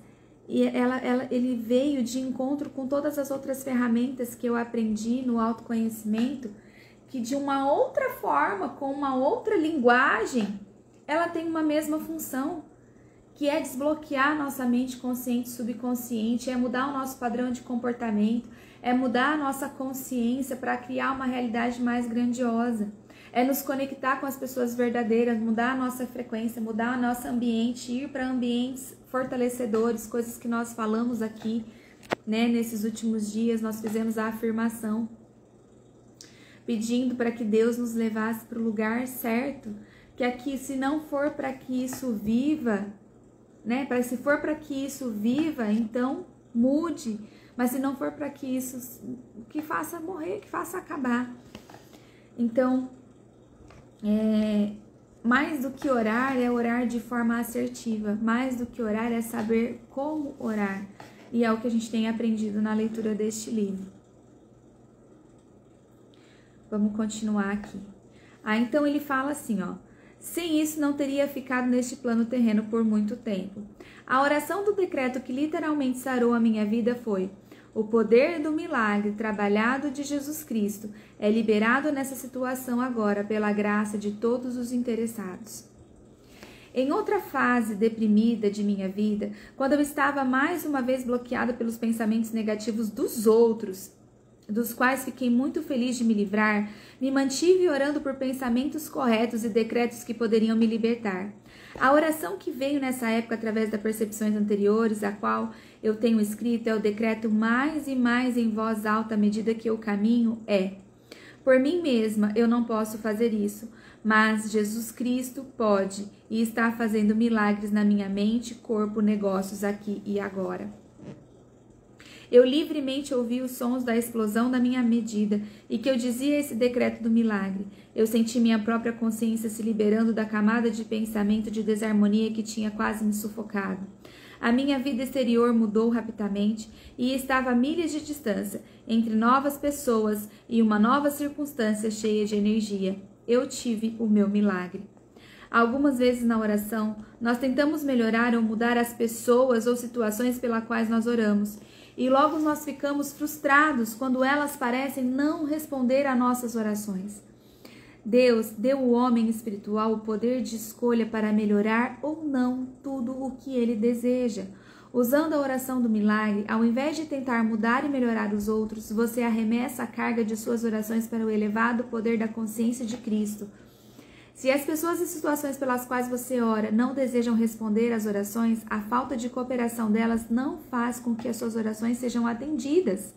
ele veio de encontro com todas as outras ferramentas que eu aprendi no autoconhecimento, que de uma outra forma, com uma outra linguagem, ela tem uma mesma função, que é desbloquear nossa mente consciente e subconsciente, é mudar o nosso padrão de comportamento, é mudar a nossa consciência para criar uma realidade mais grandiosa, é nos conectar com as pessoas verdadeiras, mudar a nossa frequência, mudar o nosso ambiente, ir para ambientes fortalecedores, coisas que nós falamos aqui, né? Nesses últimos dias nós fizemos a afirmação, pedindo para que Deus nos levasse para o lugar certo, que aqui, se não for para que isso viva, né? Se for para que isso viva, então mude. Mas se não for para que isso, que faça morrer, que faça acabar. Então, mais do que orar é orar de forma assertiva. Mais do que orar é saber como orar. E é o que a gente tem aprendido na leitura deste livro. Vamos continuar aqui. Então ele fala assim, ó. Sem isso, não teria ficado neste plano terreno por muito tempo. A oração do decreto que literalmente sarou a minha vida foi: o poder do milagre trabalhado de Jesus Cristo é liberado nessa situação agora pela graça de todos os interessados. Em outra fase deprimida de minha vida, quando eu estava mais uma vez bloqueada pelos pensamentos negativos dos outros, dos quais fiquei muito feliz de me livrar, me mantive orando por pensamentos corretos e decretos que poderiam me libertar. A oração que veio nessa época através das percepções anteriores, a qual eu tenho escrito, é o decreto mais e mais em voz alta à medida que eu caminho, é: por mim mesma eu não posso fazer isso, mas Jesus Cristo pode e está fazendo milagres na minha mente, corpo, negócios aqui e agora. Eu livremente ouvi os sons da explosão da minha medida e que eu dizia esse decreto do milagre. Eu senti minha própria consciência se liberando da camada de pensamento de desarmonia que tinha quase me sufocado. A minha vida exterior mudou rapidamente e estava a milhas de distância, entre novas pessoas e uma nova circunstância cheia de energia. Eu tive o meu milagre. Algumas vezes na oração, nós tentamos melhorar ou mudar as pessoas ou situações pelas quais nós oramos. E logo nós ficamos frustrados quando elas parecem não responder a nossas orações. Deus deu ao homem espiritual o poder de escolha para melhorar ou não tudo o que ele deseja. Usando a oração do milagre, ao invés de tentar mudar e melhorar os outros, você arremessa a carga de suas orações para o elevado poder da consciência de Cristo. Se as pessoas e situações pelas quais você ora não desejam responder às orações, a falta de cooperação delas não faz com que as suas orações sejam atendidas.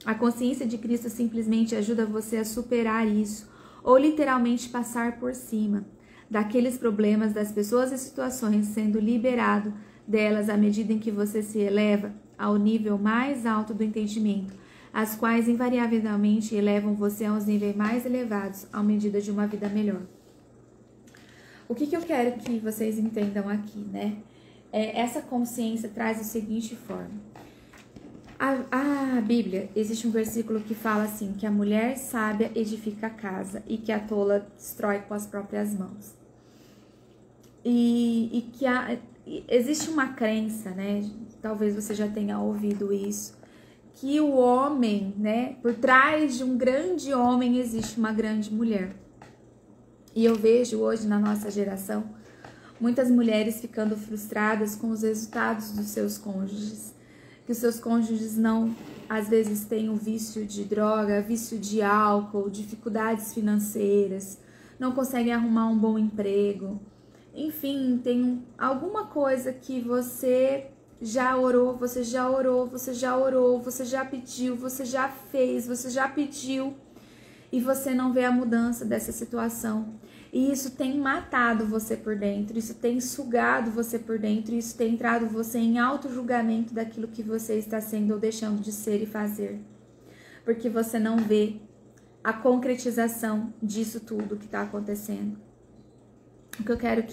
A consciência de Cristo simplesmente ajuda você a superar isso, ou literalmente passar por cima daqueles problemas das pessoas e situações, sendo liberado delas à medida em que você se eleva ao nível mais alto do entendimento, as quais invariavelmente elevam você aos níveis mais elevados à medida de uma vida melhor. O que eu quero que vocês entendam aqui, né? Essa consciência traz a seguinte forma. A Bíblia, existe um versículo que fala assim, que a mulher sábia edifica a casa e que a tola destrói com as próprias mãos. E que existe uma crença, né? Talvez você já tenha ouvido isso, que o homem, né? Por trás de um grande homem existe uma grande mulher. E eu vejo hoje na nossa geração muitas mulheres ficando frustradas com os resultados dos seus cônjuges. Que os seus cônjuges não, às vezes, têm o vício de droga, vício de álcool, dificuldades financeiras, não conseguem arrumar um bom emprego. Enfim, tem alguma coisa que você já orou, você já orou, você já orou, você já pediu, você já fez, você já pediu, e você não vê a mudança dessa situação. E isso tem matado você por dentro, isso tem sugado você por dentro, isso tem entrado você em auto-julgamento daquilo que você está sendo ou deixando de ser e fazer. Porque você não vê a concretização disso tudo que está acontecendo. O que eu quero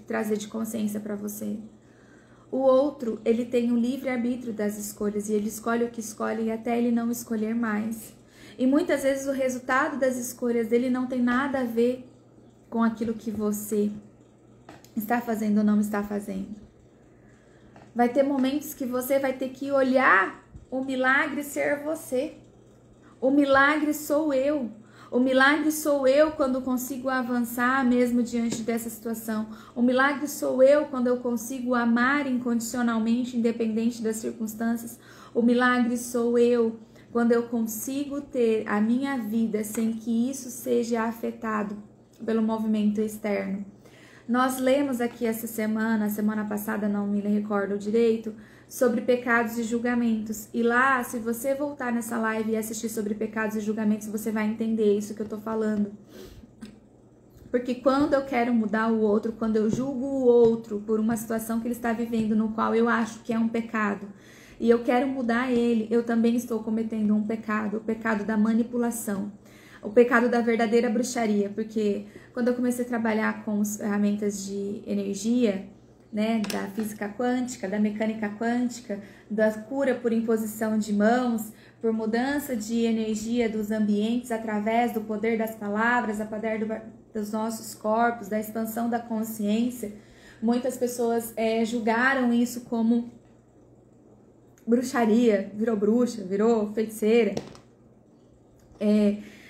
trazer de consciência para você. O outro, ele tem o livre-arbítrio das escolhas e ele escolhe o que escolhe e até ele não escolher mais. E muitas vezes o resultado das escolhas dele não tem nada a ver com aquilo que você está fazendo ou não está fazendo. Vai ter momentos que você vai ter que olhar o milagre ser você. O milagre sou eu. O milagre sou eu quando consigo avançar mesmo diante dessa situação. O milagre sou eu quando eu consigo amar incondicionalmente, independente das circunstâncias. O milagre sou eu quando eu consigo ter a minha vida sem que isso seja afetado pelo movimento externo. Nós lemos aqui essa semana passada, não me recordo direito, sobre pecados e julgamentos. E lá, se você voltar nessa live e assistir sobre pecados e julgamentos, você vai entender isso que eu tô falando. Porque quando eu quero mudar o outro, quando eu julgo o outro por uma situação que ele está vivendo, no qual eu acho que é um pecado, e eu quero mudar ele, eu também estou cometendo um pecado, o pecado da manipulação. O pecado da verdadeira bruxaria, porque quando eu comecei a trabalhar com as ferramentas de energia, né, da física quântica, da mecânica quântica, da cura por imposição de mãos, por mudança de energia dos ambientes através do poder das palavras, a poder dos nossos corpos, da expansão da consciência, muitas pessoas julgaram isso como bruxaria, virou bruxa, virou feiticeira.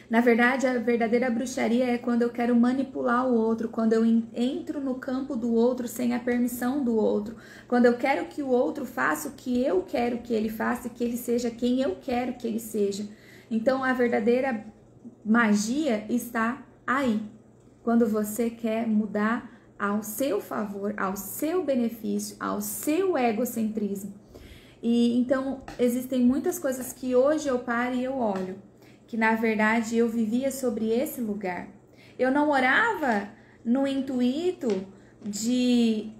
Na verdade, a verdadeira bruxaria é quando eu quero manipular o outro, quando eu entro no campo do outro sem a permissão do outro, quando eu quero que o outro faça o que eu quero que ele faça e que ele seja quem eu quero que ele seja. Então, a verdadeira magia está aí, quando você quer mudar ao seu favor, ao seu benefício, ao seu egocentrismo. E então, existem muitas coisas que hoje eu paro e eu olho, que na verdade eu vivia sobre esse lugar. Eu não orava no intuito de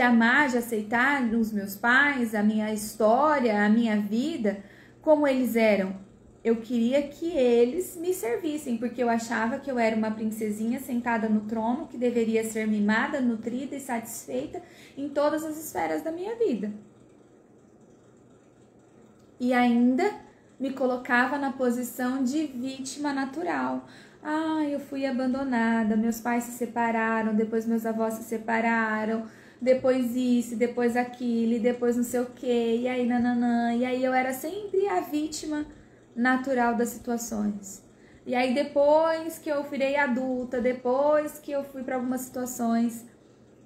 amar, de aceitar os meus pais, a minha história, a minha vida, como eles eram. Eu queria que eles me servissem, porque eu achava que eu era uma princesinha sentada no trono, que deveria ser mimada, nutrida e satisfeita em todas as esferas da minha vida. E ainda me colocava na posição de vítima natural. Eu fui abandonada, meus pais se separaram, depois meus avós se separaram, depois isso, depois aquilo, depois não sei o que, e aí nananã, e aí eu era sempre a vítima natural das situações. E aí depois que eu virei adulta, depois que eu fui para algumas situações,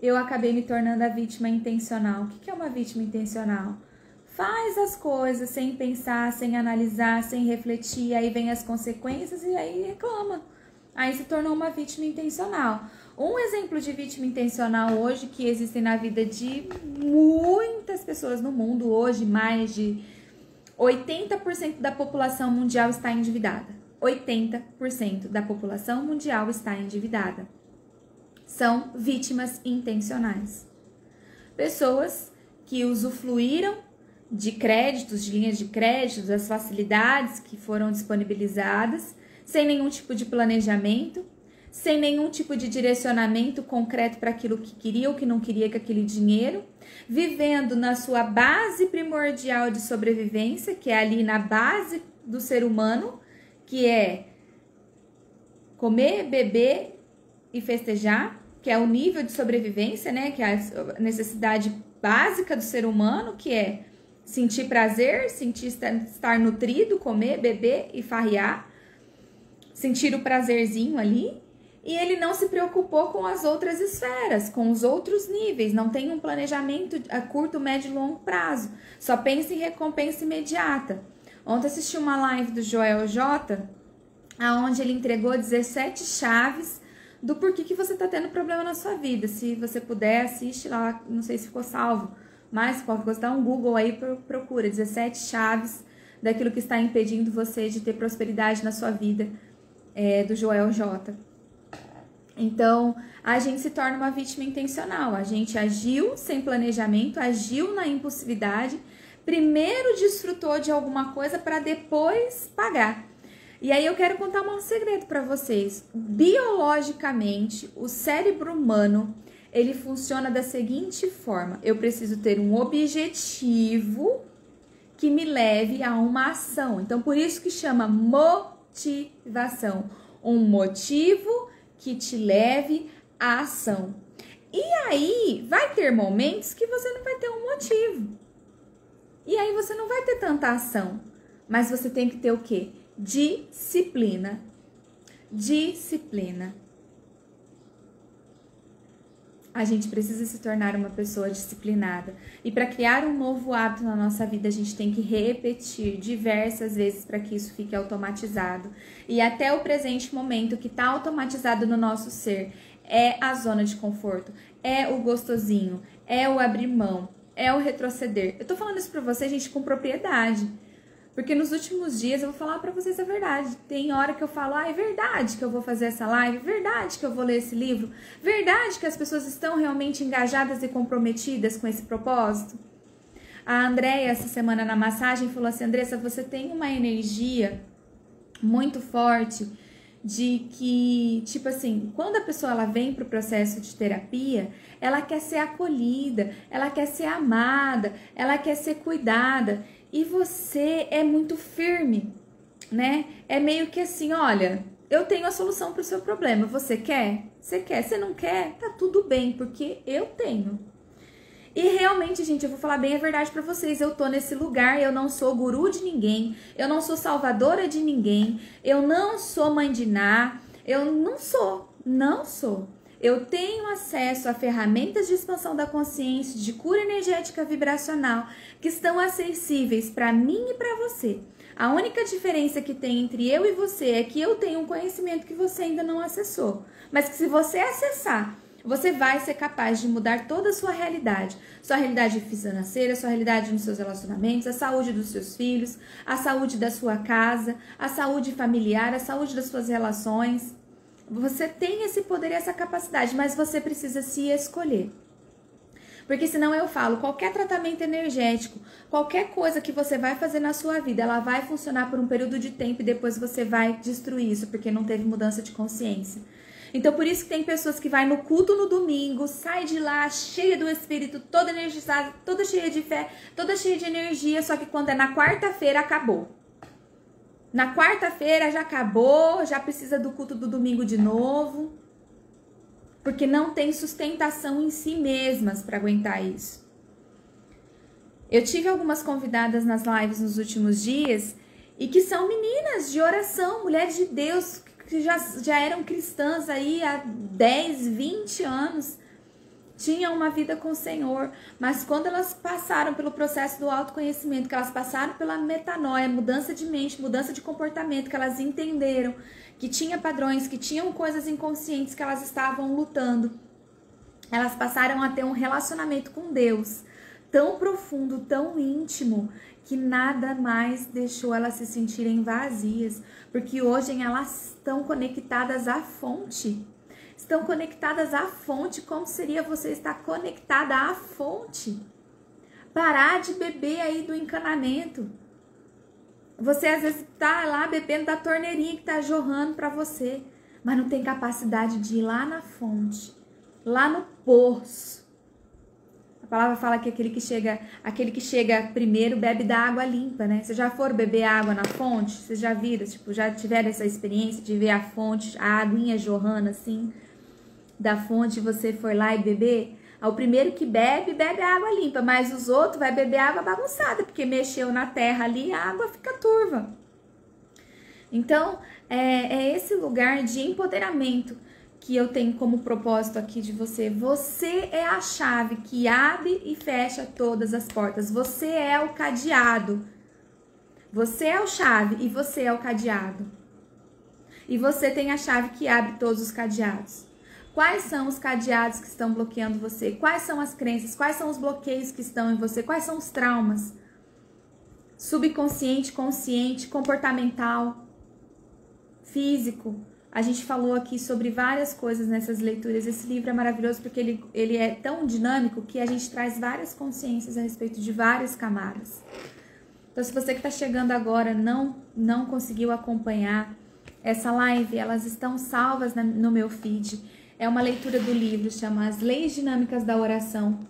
eu acabei me tornando a vítima intencional. O que é uma vítima intencional? Faz as coisas sem pensar, sem analisar, sem refletir, aí vem as consequências e aí reclama. Aí se tornou uma vítima intencional. Um exemplo de vítima intencional hoje que existe na vida de muitas pessoas no mundo, hoje mais de 80% da população mundial está endividada. 80% da população mundial está endividada. São vítimas intencionais. Pessoas que usufruíram de créditos, de linhas de crédito, das facilidades que foram disponibilizadas, sem nenhum tipo de planejamento, sem nenhum tipo de direcionamento concreto para aquilo que queria ou que não queria com aquele dinheiro, vivendo na sua base primordial de sobrevivência, que é ali na base do ser humano, que é comer, beber e festejar, que é o nível de sobrevivência, né? Que é a necessidade básica do ser humano, que é sentir prazer, sentir estar nutrido, comer, beber e farrear, sentir o prazerzinho ali. E ele não se preocupou com as outras esferas, com os outros níveis, não tem um planejamento a curto, médio e longo prazo, só pensa em recompensa imediata. Ontem assisti uma live do Joel J, onde ele entregou 17 chaves do porquê que você está tendo problema na sua vida. Se você puder, assiste lá, não sei se ficou salvo, mas qualquer coisa, dá um Google aí, procura 17 chaves daquilo que está impedindo você de ter prosperidade na sua vida, do Joel J. Então, a gente se torna uma vítima intencional. A gente agiu sem planejamento, agiu na impulsividade, primeiro desfrutou de alguma coisa para depois pagar. E aí eu quero contar um segredo para vocês. Biologicamente, o cérebro humano, ele funciona da seguinte forma: eu preciso ter um objetivo que me leve a uma ação. Então, por isso que chama motivação. Um motivo que te leve à ação. E aí, vai ter momentos que você não vai ter um motivo. E aí, você não vai ter tanta ação. Mas você tem que ter o quê? Disciplina. Disciplina. A gente precisa se tornar uma pessoa disciplinada. E para criar um novo hábito na nossa vida, a gente tem que repetir diversas vezes para que isso fique automatizado. E até o presente momento, que está automatizado no nosso ser, é a zona de conforto, é o gostosinho, é o abrir mão, é o retroceder. Eu tô falando isso para vocês, gente, com propriedade. Porque nos últimos dias eu vou falar pra vocês a verdade. Tem hora que eu falo, é verdade que eu vou fazer essa live, verdade que eu vou ler esse livro, verdade que as pessoas estão realmente engajadas e comprometidas com esse propósito. A Andréia, essa semana na massagem, falou assim: Andressa, você tem uma energia muito forte de que, tipo assim, quando a pessoa ela vem pro processo de terapia, ela quer ser acolhida, ela quer ser amada, ela quer ser cuidada. E você é muito firme, né? É meio que assim, olha, eu tenho a solução para o seu problema. Você quer? Você quer? Você não quer? Tá tudo bem, porque eu tenho. E realmente, gente, eu vou falar bem a verdade para vocês. Eu tô nesse lugar, eu não sou guru de ninguém, eu não sou salvadora de ninguém, eu não sou mãe de Ná, eu não sou. Eu tenho acesso a ferramentas de expansão da consciência, de cura energética vibracional, que estão acessíveis para mim e para você. A única diferença que tem entre eu e você é que eu tenho um conhecimento que você ainda não acessou. Mas que se você acessar, você vai ser capaz de mudar toda a sua realidade financeira, sua realidade nos seus relacionamentos, a saúde dos seus filhos, a saúde da sua casa, a saúde familiar, a saúde das suas relações. Você tem esse poder e essa capacidade, mas você precisa se escolher. Porque senão eu falo, qualquer tratamento energético, qualquer coisa que você vai fazer na sua vida, ela vai funcionar por um período de tempo e depois você vai destruir isso, porque não teve mudança de consciência. Então, por isso que tem pessoas que vai no culto no domingo, sai de lá cheia do espírito, toda energizada, toda cheia de fé, toda cheia de energia, só que quando é na quarta-feira, acabou. Na quarta-feira já acabou, já precisa do culto do domingo de novo, porque não tem sustentação em si mesmas para aguentar isso. Eu tive algumas convidadas nas lives nos últimos dias e que são meninas de oração, mulheres de Deus, que já eram cristãs aí há 10, 20 anos, tinham uma vida com o Senhor, mas quando elas passaram pelo processo do autoconhecimento, que elas passaram pela metanoia, mudança de mente, mudança de comportamento, que elas entenderam que tinha padrões, que tinham coisas inconscientes que elas estavam lutando, elas passaram a ter um relacionamento com Deus tão profundo, tão íntimo, que nada mais deixou elas se sentirem vazias, porque hoje elas estão conectadas à fonte. Estão conectadas à fonte. Como seria você estar conectada à fonte? Parar de beber aí do encanamento. Você às vezes tá lá bebendo da torneirinha que tá jorrando para você, mas não tem capacidade de ir lá na fonte, lá no poço. A palavra fala que aquele que chega primeiro bebe da água limpa, né? Vocês já foram beber água na fonte? Vocês já viram, já tiveram essa experiência de ver a fonte, a aguinha jorrando assim, da fonte, você foi lá e beber? O primeiro que bebe a água limpa, mas os outros vai beber água bagunçada, porque mexeu na terra ali, a água fica turva. Então, é esse lugar de empoderamento que eu tenho como propósito aqui de você. Você é a chave que abre e fecha todas as portas. Você é o cadeado. Você é o chave e você é o cadeado. E você tem a chave que abre todos os cadeados. Quais são os cadeados que estão bloqueando você? Quais são as crenças? Quais são os bloqueios que estão em você? Quais são os traumas? Subconsciente, consciente, comportamental, físico. A gente falou aqui sobre várias coisas nessas leituras. Esse livro é maravilhoso porque ele é tão dinâmico que a gente traz várias consciências a respeito de várias camadas. Então, se você que está chegando agora não conseguiu acompanhar essa live, elas estão salvas no meu feed. É uma leitura do livro, chama As Leis Dinâmicas da Oração,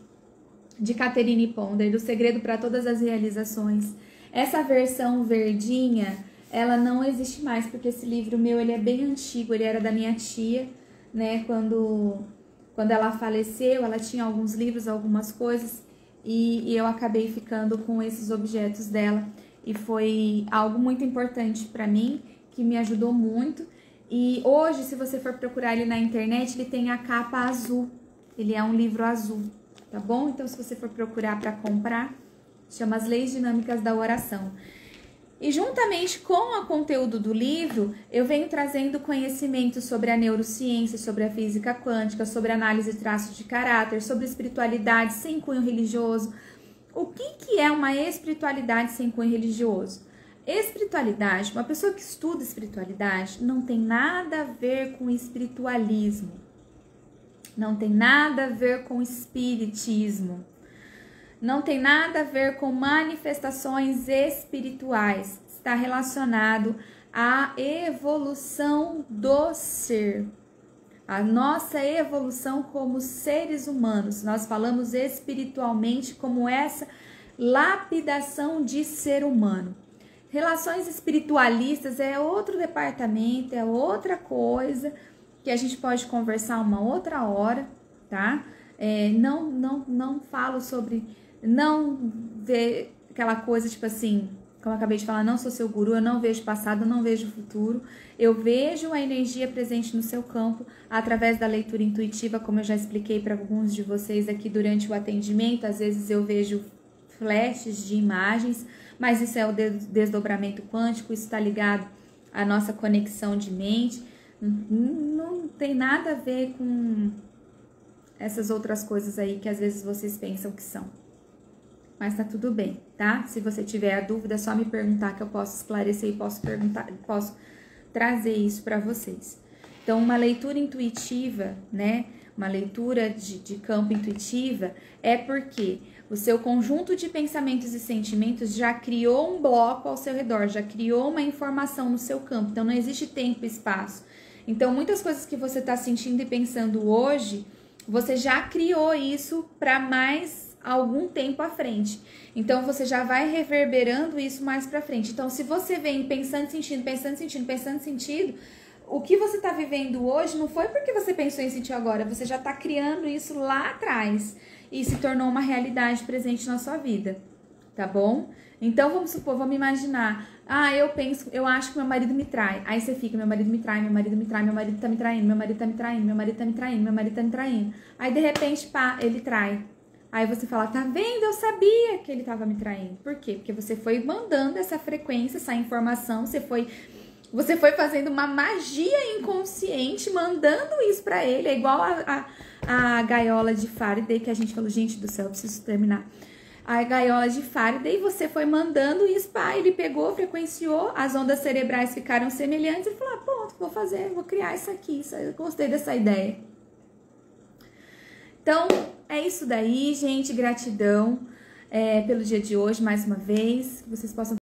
de Catherine Ponder, do Segredo para Todas as Realizações. Essa versão verdinha, ela não existe mais, porque esse livro meu, ele é bem antigo, ele era da minha tia, né, quando ela faleceu, ela tinha alguns livros, algumas coisas, e eu acabei ficando com esses objetos dela, e foi algo muito importante para mim, que me ajudou muito. E hoje, se você for procurar ele na internet, ele tem a capa azul, ele é um livro azul, tá bom? Então, se você for procurar para comprar, chama As Leis Dinâmicas da Oração. E juntamente com o conteúdo do livro, eu venho trazendo conhecimento sobre a neurociência, sobre a física quântica, sobre análise de traços de caráter, sobre espiritualidade sem cunho religioso. O que é uma espiritualidade sem cunho religioso? Espiritualidade, uma pessoa que estuda espiritualidade, não tem nada a ver com espiritualismo. Não tem nada a ver com espiritismo. Não tem nada a ver com manifestações espirituais. Está relacionado à evolução do ser. A nossa evolução como seres humanos. Nós falamos espiritualmente como essa lapidação de ser humano. Relações espiritualistas é outro departamento, é outra coisa que a gente pode conversar uma outra hora, tá? Não falo sobre... Não ver aquela coisa, tipo assim, como eu acabei de falar, não sou seu guru, eu não vejo passado, eu não vejo futuro. Eu vejo a energia presente no seu campo através da leitura intuitiva, como eu já expliquei para alguns de vocês aqui durante o atendimento. Às vezes eu vejo flashes de imagens, mas isso é o desdobramento quântico, isso está ligado à nossa conexão de mente. Não tem nada a ver com essas outras coisas aí que às vezes vocês pensam que são. Mas tá tudo bem, tá? Se você tiver a dúvida, é só me perguntar que eu posso esclarecer e posso trazer isso para vocês. Então, uma leitura intuitiva, né? Uma leitura de campo intuitiva é porque o seu conjunto de pensamentos e sentimentos já criou um bloco ao seu redor, já criou uma informação no seu campo. Então, não existe tempo e espaço. Então, muitas coisas que você está sentindo e pensando hoje, você já criou isso para mais algum tempo à frente. Então, você já vai reverberando isso mais para frente. Então, se você vem pensando, sentindo, o que você está vivendo hoje não foi porque você pensou em sentir agora, você já está criando isso lá atrás e se tornou uma realidade presente na sua vida, tá bom? Então, vamos supor, vamos imaginar, eu acho que meu marido me trai. Aí você fica, meu marido me trai, meu marido me trai, meu marido tá me traindo, meu marido tá me traindo, meu marido tá me traindo, meu marido tá me traindo. Aí, de repente, pá, ele trai. Aí você fala, tá vendo? Eu sabia que ele tava me traindo. Por quê? Porque você foi mandando essa frequência, essa informação, você foi fazendo uma magia inconsciente, mandando isso pra ele. É igual a gaiola de Faraday, que a gente falou, gente do céu, eu preciso terminar. A gaiola de Faraday, você foi mandando isso, pá, ele pegou, frequenciou, as ondas cerebrais ficaram semelhantes e falou, pronto, vou criar isso aqui, eu gostei dessa ideia. Então, é isso daí, gente, gratidão pelo dia de hoje, mais uma vez, que vocês possam